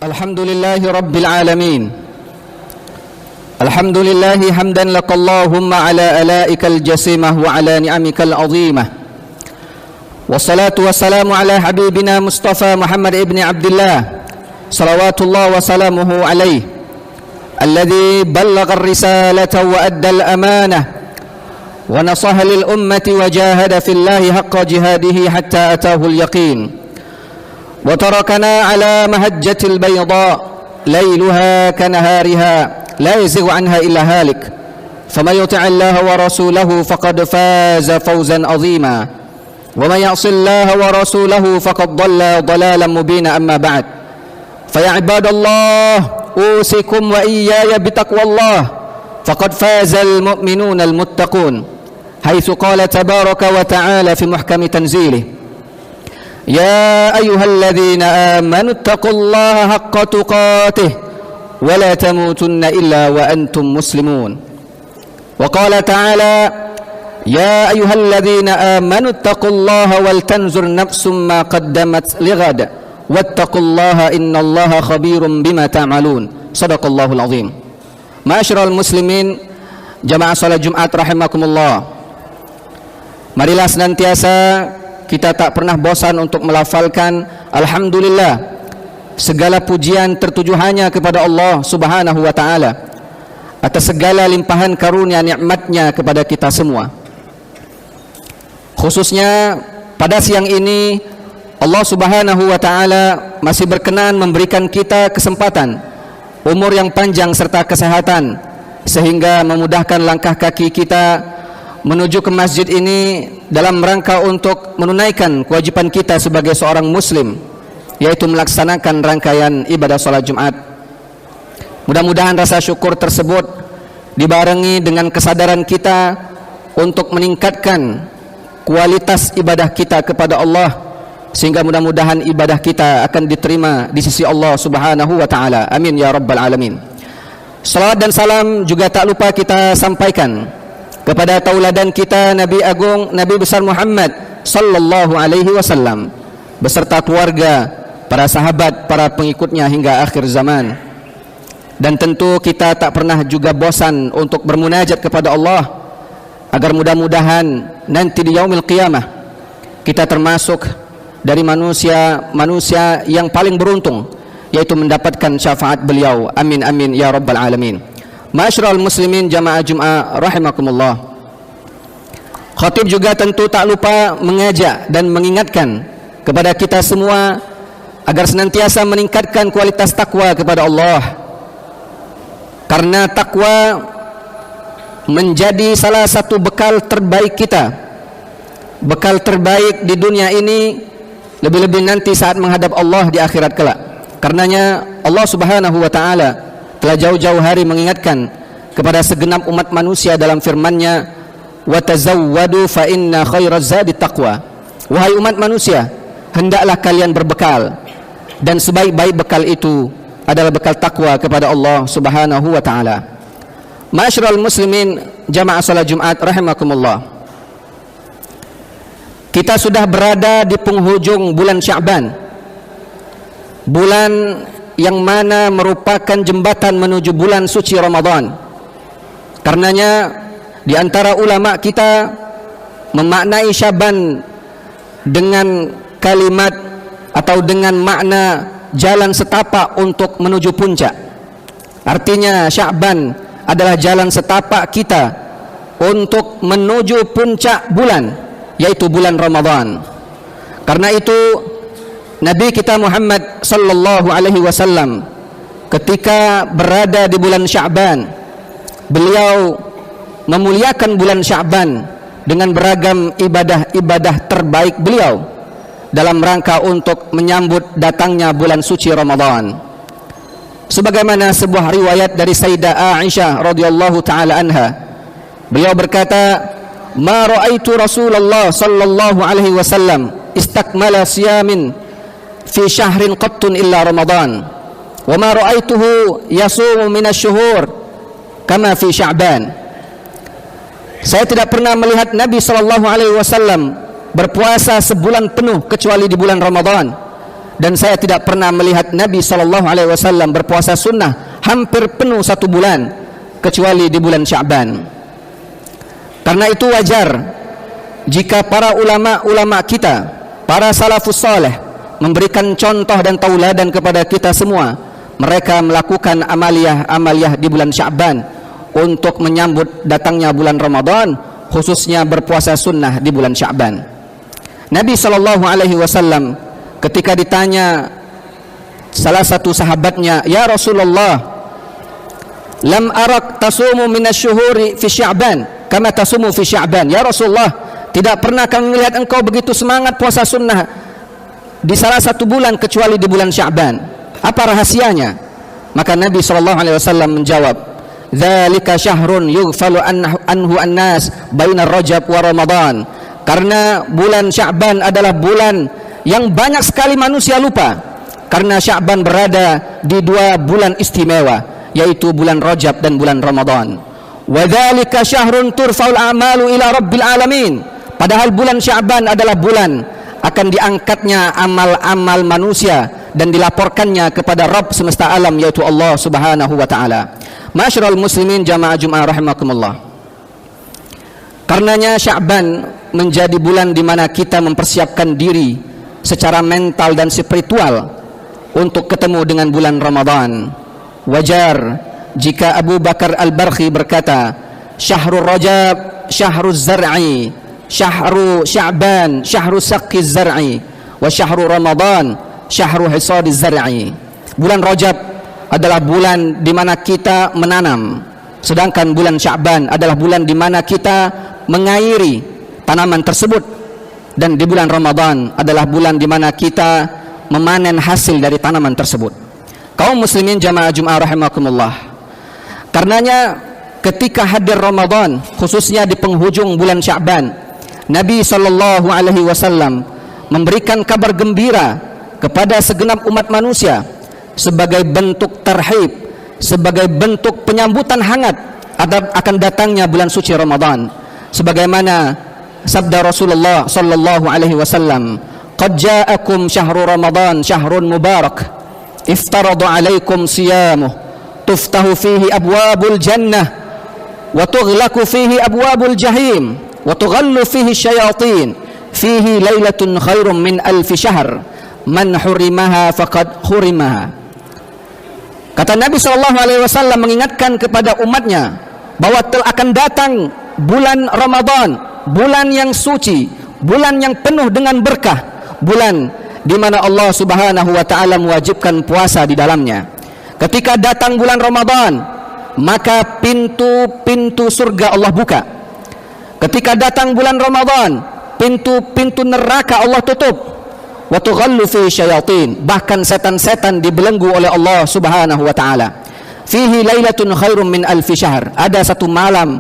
الحمد لله رب العالمين. الحمد لله حمدا لك اللهم على آلائك الجسيمة وعلى نعمك العظيمة، والصلاة والسلام على حبيبنا مصطفى محمد ابن عبد الله صلوات الله وسلامه عليه، الذي بلغ الرسالة وأدى الأمانة ونصح للأمة وجاهد في الله حق جهاده حتى أتاه اليقين، وتركنا على مهجة البيضاء ليلها كنهارها لا يزيغ عنها إلا هالك، فمن يطع الله ورسوله فقد فاز فوزا عظيما، ومن يعص الله ورسوله فقد ضل ضلالا مبينا. أما بعد، فيا عباد الله أوصيكم وإياي بتقوى الله، فقد فاز المؤمنون المتقون، حيث قال تبارك وتعالى في محكم تنزيله: يا أيها الذين آمنوا اتقوا الله حق تقاته ولا تموتن إلا وأنتم مسلمون. وقال تعالى: يا أيها الذين آمنوا اتقوا الله ولتنظر نفس ما قدمت لغد واتقوا الله إن الله خبير بما تعملون. صدق الله العظيم. Ma'asyiral muslimin, jamaah salat Jumat rahimakumullah. Marilah senantiasa kita tak pernah bosan untuk melafalkan alhamdulillah. Segala pujian tertuju hanya kepada Allah Subhanahu wa taala atas segala limpahan karunia nikmatnya kepada kita semua. Khususnya pada siang ini Allah Subhanahu wa taala masih berkenan memberikan kita kesempatan, umur yang panjang serta kesehatan, sehingga memudahkan langkah kaki kita menuju ke masjid ini dalam rangka untuk menunaikan kewajiban kita sebagai seorang muslim, yaitu melaksanakan rangkaian ibadah salat Jumat. Mudah-mudahan rasa syukur tersebut dibarengi dengan kesadaran kita untuk meningkatkan kualitas ibadah kita kepada Allah, sehingga mudah-mudahan ibadah kita akan diterima di sisi Allah Subhanahu wa taala. Amin ya rabbal alamin. Salawat dan salam juga tak lupa kita sampaikan kepada tauladan kita Nabi Agung, Nabi besar Muhammad sallallahu alaihi wasallam beserta keluarga, para sahabat, para pengikutnya hingga akhir zaman. Dan tentu kita tak pernah juga bosan untuk bermunajat kepada Allah agar mudah-mudahan nanti di yaumil qiyamah kita termasuk dari manusia yang paling beruntung, yaitu mendapatkan syafaat beliau. Amin amin ya rabbal alamin. Ma'asyiral muslimin jamaah Jumat rahimakumullah. Khatib juga tentu tak lupa mengajak dan mengingatkan kepada kita semua agar senantiasa meningkatkan kualitas takwa kepada Allah, karena takwa menjadi salah satu bekal terbaik kita, bekal terbaik di dunia ini, lebih-lebih nanti saat menghadap Allah di akhirat kelak. Karenanya Allah Subhanahu wa taala telah jauh-jauh hari mengingatkan kepada segenap umat manusia dalam firman-Nya, wa tazawwadu fa inna khairaz zadi taqwa. Wahai umat manusia, hendaklah kalian berbekal, dan sebaik-baik bekal itu adalah bekal takwa kepada Allah Subhanahu wa taala. Ma'asyiral muslimin jamaah salat Jumat rahimakumullah. Kita sudah berada di penghujung bulan Sya'ban, bulan yang mana merupakan jembatan menuju bulan suci Ramadan. Karenanya di antara ulama kita memaknai Sya'ban dengan kalimat atau dengan makna jalan setapak untuk menuju puncak. Artinya Sya'ban adalah jalan setapak kita untuk menuju puncak bulan, yaitu bulan Ramadan. Karena itu Nabi kita Muhammad sallallahu alaihi wasallam ketika berada di bulan Sya'ban, beliau memuliakan bulan Sya'ban dengan beragam ibadah-ibadah terbaik beliau dalam rangka untuk menyambut datangnya bulan suci Ramadan. Sebagaimana sebuah riwayat dari Sayyidah Aisyah radhiyallahu taala anha, beliau berkata, "Ma ra'aitu Rasulullah sallallahu alaihi wasallam istakmala siyamin fi syahrin qattun illa Ramadan, wa ma ra'aituhu yasumu minasy-syuhur kama fi Sya'ban." Saya tidak pernah melihat Nabi sallallahu alaihi wasallam berpuasa sebulan penuh kecuali di bulan Ramadan, dan saya tidak pernah melihat Nabi SAW berpuasa sunnah hampir penuh 1 bulan kecuali di bulan Sya'ban. Karena itu wajar jika para ulama-ulama kita, para salafus saleh, memberikan contoh dan tauladan kepada kita semua. Mereka melakukan amaliyah di bulan Sya'ban untuk menyambut datangnya bulan Ramadan, khususnya berpuasa sunnah di bulan Sya'ban. Nabi SAW ketika ditanya salah satu sahabatnya, "Ya Rasulullah, lam arak tasumu minasyuhuri fi Sya'ban kama tasumu fi Sya'ban." Ya Rasulullah, tidak pernah kami melihat engkau begitu semangat puasa sunnah di salah satu bulan kecuali di bulan Sya'ban. Apa rahasianya? Maka Nabi SAW menjawab, "Dzalika syahrun yughfalu anhu an-nas baina Rajab wa Ramadan." Karena bulan Sya'ban adalah bulan yang banyak sekali manusia lupa, karena Sya'ban berada di 2 bulan istimewa, yaitu bulan Rajab dan bulan Ramadan. Wa dzalika syahrun turfa'ul a'malu ila rabbil alamin. Padahal bulan Sya'ban adalah bulan akan diangkatnya amal-amal manusia dan dilaporkannya kepada Rabb semesta alam, yaitu Allah Subhanahu wa taala. Ma'asyiral muslimin jamaah Jumat rahimakumullah. Karenanya Sya'ban menjadi bulan di mana kita mempersiapkan diri secara mental dan spiritual untuk ketemu dengan bulan Ramadan. Wajar jika Abu Bakar Al-Barkhi berkata, "Syahrul Rajab syahruz zar'i, syahru Sya'ban syahru saqqiz zar'i, wa syahru Ramadan syahru hisadiz zar'i." Bulan Rajab adalah bulan di mana kita menanam, sedangkan bulan Sya'ban adalah bulan di mana kita mengairi tanaman tersebut, dan di bulan Ramadan adalah bulan di mana kita memanen hasil dari tanaman tersebut. Kaum muslimin jamaah Jumat rahimakumullah. Karenanya ketika hadir Ramadan, khususnya di penghujung bulan Sya'ban, Nabi SAW memberikan kabar gembira kepada segenap umat manusia sebagai bentuk tarhib, sebagai bentuk penyambutan hangat akan datangnya bulan suci Ramadan. Sebagaimana sabda Rasulullah sallallahu alaihi wasallam, "Qad ja'akum syahru Ramadan syahrun mubarak, iftaradu alaikum siyamuh, tuftahu fihi abwabul jannah, wa tughlaqu fihi abwabul jahim, wa tughallu fihi syayatin, fihi lailatun khairum min alfi syahr, man hurimaha faqad hurimaha." Kata Nabi sallallahu alaihi wasallam mengingatkan kepada umatnya bahwa akan datang bulan Ramadan, bulan yang suci, bulan yang penuh dengan berkah, bulan di mana Allah Subhanahu wa taala mewajibkan puasa di dalamnya. Ketika datang bulan Ramadan, maka pintu-pintu surga Allah buka. Ketika datang bulan Ramadan, pintu-pintu neraka Allah tutup. Wa tughallu fi syayatin, bahkan setan-setan dibelenggu oleh Allah Subhanahu wa taala. Fihi lailatun khairum min alfi syahr. Ada satu malam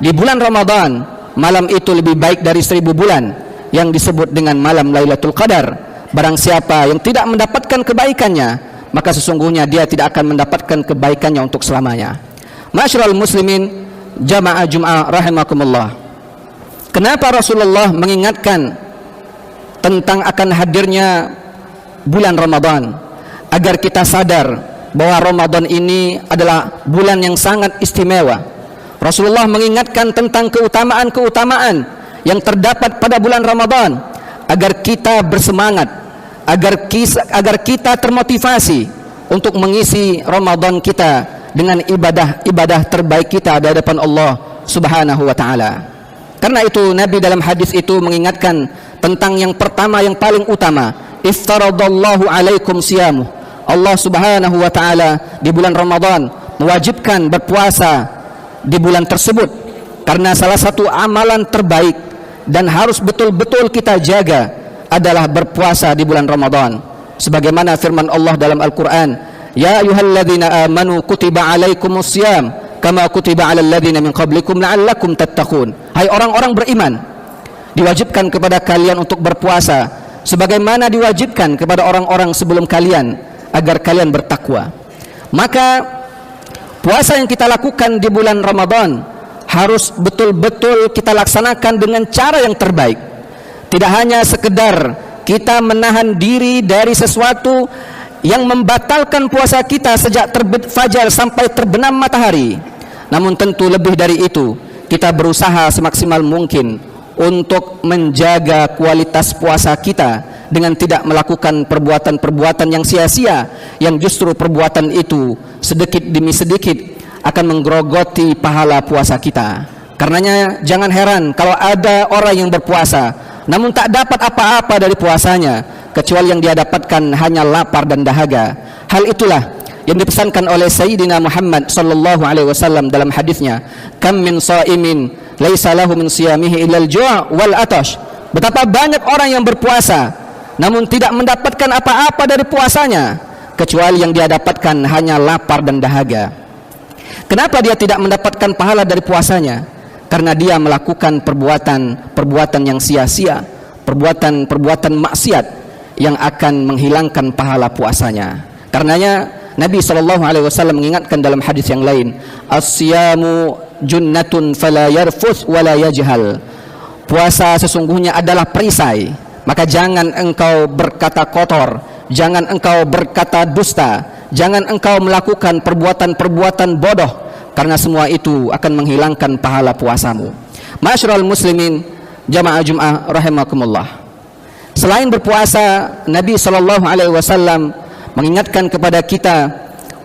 di bulan Ramadan, malam itu lebih baik dari 1000 bulan, yang disebut dengan malam Lailatul Qadar. Barang siapa yang tidak mendapatkan kebaikannya, maka sesungguhnya dia tidak akan mendapatkan kebaikannya untuk selamanya. Ma'asyiral muslimin jamaah Jumat rahimakumullah. Kenapa Rasulullah mengingatkan tentang akan hadirnya bulan Ramadan? Agar kita sadar bahwa Ramadan ini adalah bulan yang sangat istimewa. Rasulullah mengingatkan tentang keutamaan-keutamaan yang terdapat pada bulan Ramadan, agar kita bersemangat, agar kita termotivasi untuk mengisi Ramadan kita dengan ibadah-ibadah terbaik kita di hadapan Allah Subhanahu wa taala. Karena itu Nabi dalam hadis itu mengingatkan tentang yang pertama, yang paling utama, iftaradallahu alaikum siyamu. Allah Subhanahu wa taala di bulan Ramadan mewajibkan berpuasa di bulan tersebut, karena salah satu amalan terbaik dan harus betul-betul kita jaga adalah berpuasa di bulan Ramadan. Sebagaimana firman Allah dalam Al-Quran, "Ya ayyuhalladzina amanu kutiba alaikumus syiyam kama kutiba alal ladzina min qablikum la'allakum tattaqun." Hai orang-orang beriman, diwajibkan kepada kalian untuk berpuasa sebagaimana diwajibkan kepada orang-orang sebelum kalian, agar kalian bertakwa. Maka puasa yang kita lakukan di bulan Ramadan harus betul-betul kita laksanakan dengan cara yang terbaik. Tidak hanya sekedar kita menahan diri dari sesuatu yang membatalkan puasa kita sejak terbit fajar sampai terbenam matahari. Namun tentu lebih dari itu, kita berusaha semaksimal mungkin untuk menjaga kualitas puasa kita dengan tidak melakukan perbuatan-perbuatan yang sia-sia, yang justru perbuatan itu sedikit demi sedikit akan menggerogoti pahala puasa kita. Karenanya jangan heran kalau ada orang yang berpuasa namun tak dapat apa-apa dari puasanya, kecuali yang dia dapatkan hanya lapar dan dahaga. Hal itulah yang dipesankan oleh Sayyidina Muhammad sallallahu alaihi wasallam dalam hadisnya, kam min shaimin laisa lahu min siyamihi illa al-ju' wal atash. Betapa banyak orang yang berpuasa namun tidak mendapatkan apa-apa dari puasanya, kecuali yang dia dapatkan hanya lapar dan dahaga. Kenapa dia tidak mendapatkan pahala dari puasanya? Karena dia melakukan perbuatan yang sia-sia, perbuatan maksiat yang akan menghilangkan pahala puasanya. Karenanya Nabi SAW mengingatkan dalam hadis yang lain, as-siyamu junnatun fala yarfuth wala yajhal. Puasa sesungguhnya adalah perisai, maka jangan engkau berkata kotor, jangan engkau berkata dusta, jangan engkau melakukan perbuatan-perbuatan bodoh, karena semua itu akan menghilangkan pahala puasamu. Ma'asyiral muslimin, jamaah Jumat rahimakumullah. Selain berpuasa, Nabi SAW mengingatkan kepada kita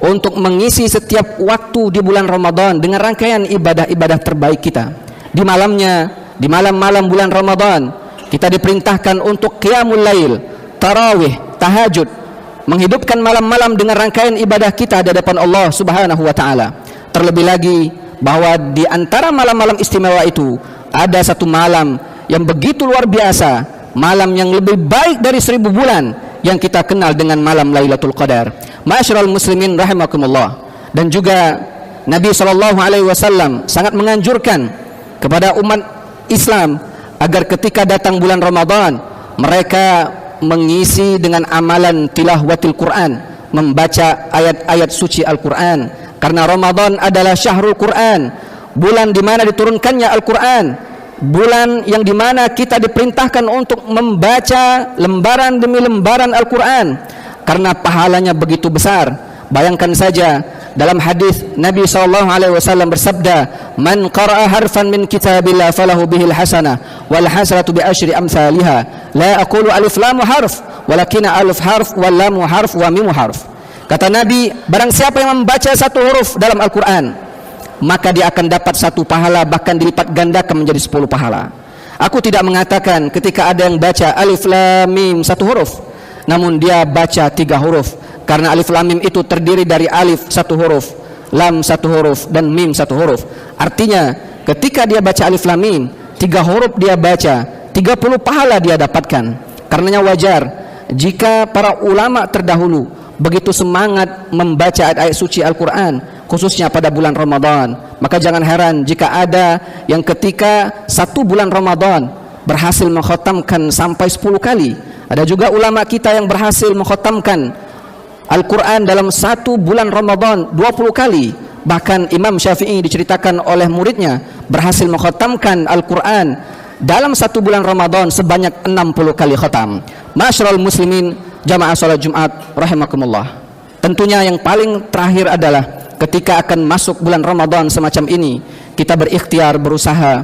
untuk mengisi setiap waktu di bulan Ramadan dengan rangkaian ibadah-ibadah terbaik kita. Di malamnya, di malam-malam bulan Ramadan, kita diperintahkan untuk qiyamul lail, tarawih, tahajud, menghidupkan malam-malam dengan rangkaian ibadah kita di hadapan Allah Subhanahu wa taala. Terlebih lagi bahwa di antara malam-malam istimewa itu ada satu malam yang begitu luar biasa, malam yang lebih baik dari 1000 bulan, yang kita kenal dengan malam Lailatul Qadar. Ma'asyiral muslimin rahimakumullah. Dan juga Nabi SAW sangat menganjurkan kepada umat Islam agar ketika datang bulan Ramadan mereka mengisi dengan amalan tilawatil Quran, membaca ayat-ayat suci Al-Quran. Karena Ramadan adalah syahrul Quran, bulan di mana diturunkannya Al-Quran, bulan yang di mana kita diperintahkan untuk membaca lembaran demi lembaran Al-Quran, karena pahalanya begitu besar. Bayangkan saja dalam hadis Nabi SAW bersabda, man qara'a harfan min kitabillah falahu bihil hasanah wal hasanatu bi asyri amsalihha, la aqulu alif lam harf walakin alif harf wal lam harf wa mim harf. Kata Nabi, barang siapa yang membaca satu huruf dalam Al-Quran, maka dia akan dapat satu pahala, bahkan dilipat gandakan menjadi 10 pahala. Aku tidak mengatakan ketika ada yang baca alif lam mim satu huruf, namun dia baca 3 huruf, karena alif lam mim itu terdiri dari alif satu huruf, lam satu huruf, dan mim satu huruf. Artinya ketika dia baca alif lam mim 3 huruf dia baca, 30 pahala dia dapatkan. Karenanya wajar jika para ulama terdahulu begitu semangat membaca ayat-ayat suci Al-Quran, khususnya pada bulan Ramadan. Maka jangan heran jika ada yang ketika 1 bulan Ramadan berhasil mengkhatamkan sampai 10 kali. Ada juga ulama kita yang berhasil mengkhatamkan Al-Quran dalam 1 bulan Ramadan 20 kali. Bahkan Imam Syafi'i diceritakan oleh muridnya berhasil mengkhatamkan Al-Quran dalam 1 bulan Ramadan sebanyak 60 kali khatam. Ma'asyiral muslimin, jamaah salat Jumat rahimakumullah. Tentunya yang paling terakhir adalah ketika akan masuk bulan Ramadan semacam ini, kita berikhtiar, berusaha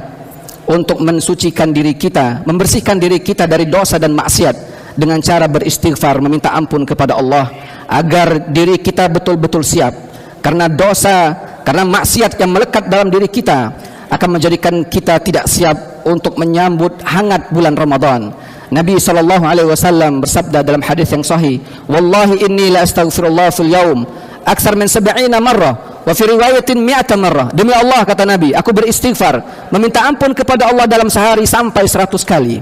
untuk mensucikan diri kita, membersihkan diri kita dari dosa dan maksiat dengan cara beristighfar, meminta ampun kepada Allah agar diri kita betul-betul siap. Karena dosa, karena maksiat yang melekat dalam diri kita akan menjadikan kita tidak siap untuk menyambut hangat bulan Ramadan. Nabi SAW bersabda dalam hadis yang sahih, wallahi inni la astaghfirullah fil yaum aksar min 70 marrah wa fi riwayatin 100 marrah. Demi Allah, kata Nabi, aku beristighfar, meminta ampun kepada Allah dalam sehari sampai 100 kali.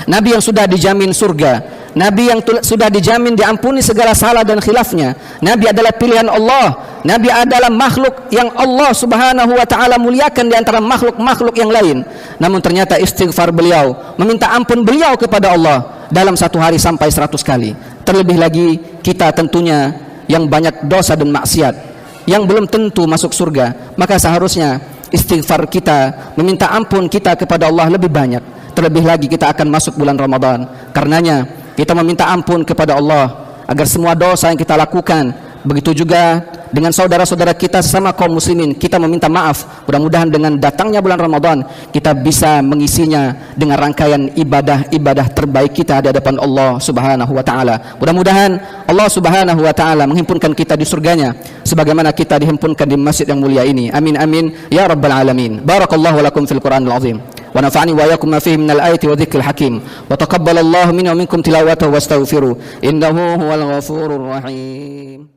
Nabi yang sudah dijamin surga, Nabi yang sudah dijamin diampuni segala salah dan khilafnya. Nabi adalah pilihan Allah. Nabi adalah makhluk yang Allah Subhanahu wa ta'ala muliakan di antara makhluk-makhluk yang lain. Namun ternyata istighfar beliau, meminta ampun beliau kepada Allah dalam 1 hari sampai 100 kali. Terlebih lagi kita tentunya yang banyak dosa dan maksiat, yang belum tentu masuk surga. Maka seharusnya istighfar kita, meminta ampun kita kepada Allah lebih banyak. terlebih lagi kita akan masuk bulan Ramadan. Karenanya kita meminta ampun kepada Allah agar semua dosa yang kita lakukan, begitu juga dengan saudara-saudara kita sama kaum muslimin, kita meminta maaf. Mudah-mudahan dengan datangnya bulan Ramadan kita bisa mengisinya dengan rangkaian ibadah-ibadah terbaik kita di hadapan Allah Subhanahu wa taala. Mudah-mudahan Allah Subhanahu wa taala menghimpunkan kita di surganya sebagaimana kita dihimpunkan di masjid yang mulia ini. Amin amin ya rabbal alamin. Barakallahu lakum fil Qur'anil azim. ونفعني وإياكم ما فيه من الآية وذكر الحكيم وتقبل الله منا ومنكم تلاوته واستغفروا إنه هو الغفور الرحيم.